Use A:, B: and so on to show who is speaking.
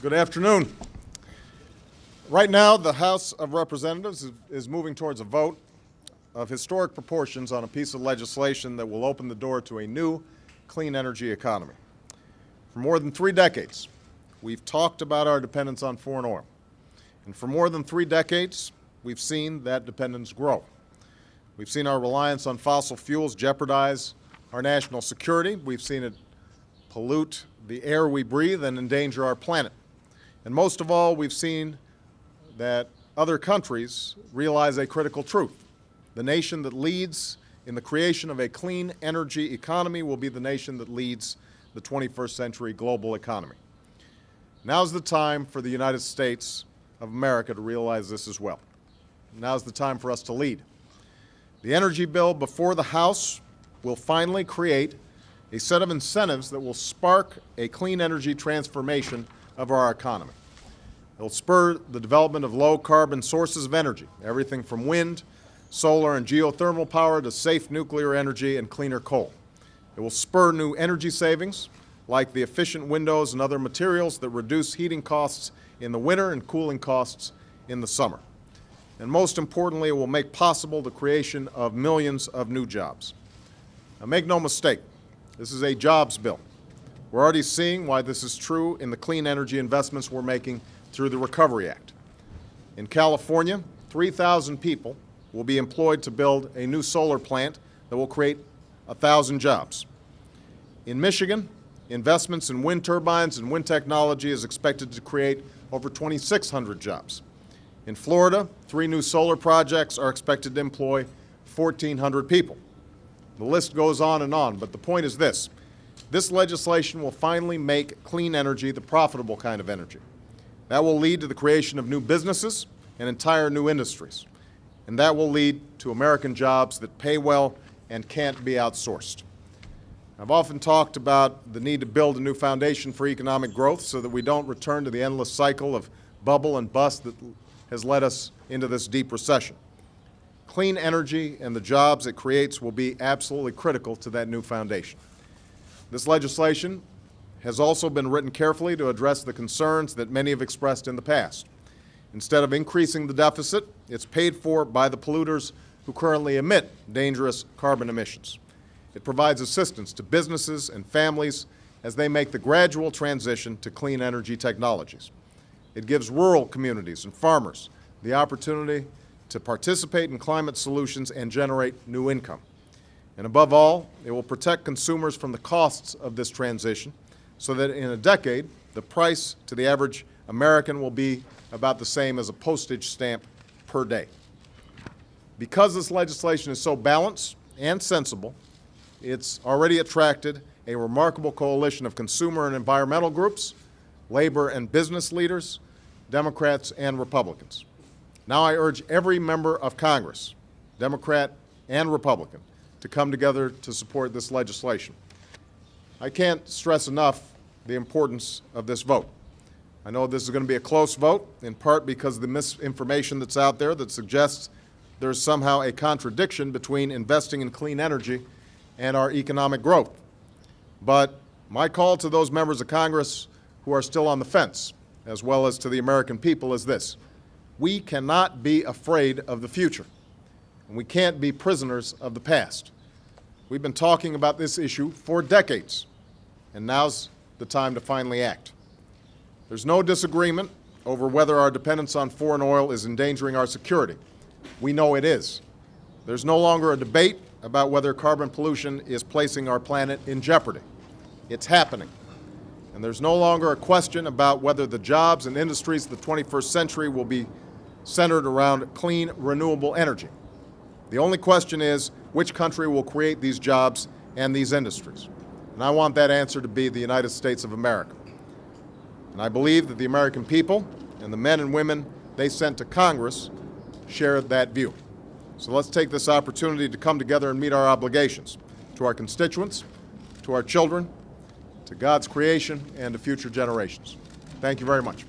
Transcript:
A: Good afternoon. Right now, the House of Representatives is moving towards a vote of historic proportions on a piece of legislation that will open the door to a new clean energy economy. For more than 3 decades, we've talked about our dependence on foreign oil. And for more than 3 decades, we've seen that dependence grow. We've seen our reliance on fossil fuels jeopardize our national security. We've seen it pollute the air we breathe and endanger our planet. And most of all, we've seen that other countries realize a critical truth. The nation that leads in the creation of a clean energy economy will be the nation that leads the 21st century global economy. Now's the time for the United States of America to realize this as well. Now's the time for us to lead. The energy bill before the House will finally create a set of incentives that will spark a clean energy transformation of our economy. It will spur the development of low-carbon sources of energy, everything from wind, solar, and geothermal power to safe nuclear energy and cleaner coal. It will spur new energy savings, like the efficient windows and other materials that reduce heating costs in the winter and cooling costs in the summer. And most importantly, it will make possible the creation of millions of new jobs. Now, make no mistake, this is a jobs bill. We're already seeing why this is true in the clean energy investments we're making through the Recovery Act. In California, 3,000 people will be employed to build a new solar plant that will create 1,000 jobs. In Michigan, investments in wind turbines and wind technology is expected to create over 2,600 jobs. In Florida, 3 new solar projects are expected to employ 1,400 people. The list goes on, but the point is this. This legislation will finally make clean energy the profitable kind of energy. That will lead to the creation of new businesses and entire new industries. And that will lead to American jobs that pay well and can't be outsourced. I've often talked about the need to build a new foundation for economic growth so that we don't return to the endless cycle of bubble and bust that has led us into this deep recession. Clean energy and the jobs it creates will be absolutely critical to that new foundation. This legislation has also been written carefully to address the concerns that many have expressed in the past. Instead of increasing the deficit, it's paid for by the polluters who currently emit dangerous carbon emissions. It provides assistance to businesses and families as they make the gradual transition to clean energy technologies. It gives rural communities and farmers the opportunity to participate in climate solutions and generate new income. And above all, it will protect consumers from the costs of this transition so that in a decade, the price to the average American will be about the same as a postage stamp per day. Because this legislation is so balanced and sensible, it's already attracted a remarkable coalition of consumer and environmental groups, labor and business leaders, Democrats and Republicans. Now I urge every member of Congress, Democrat and Republican, to come together to support this legislation. I can't stress enough the importance of this vote. I know this is going to be a close vote, in part because of the misinformation that's out there that suggests there's somehow a contradiction between investing in clean energy and our economic growth. But my call to those members of Congress who are still on the fence, as well as to the American people, is this. We cannot be afraid of the future, and we can't be prisoners of the past. We've been talking about this issue for decades, and now's the time to finally act. There's no disagreement over whether our dependence on foreign oil is endangering our security. We know it is. There's no longer a debate about whether carbon pollution is placing our planet in jeopardy. It's happening. And there's no longer a question about whether the jobs and industries of the 21st century will be centered around clean, renewable energy. The only question is which country will create these jobs and these industries. And I want that answer to be the United States of America. And I believe that the American people and the men and women they sent to Congress share that view. So let's take this opportunity to come together and meet our obligations to our constituents, to our children, to God's creation, and to future generations. Thank you very much.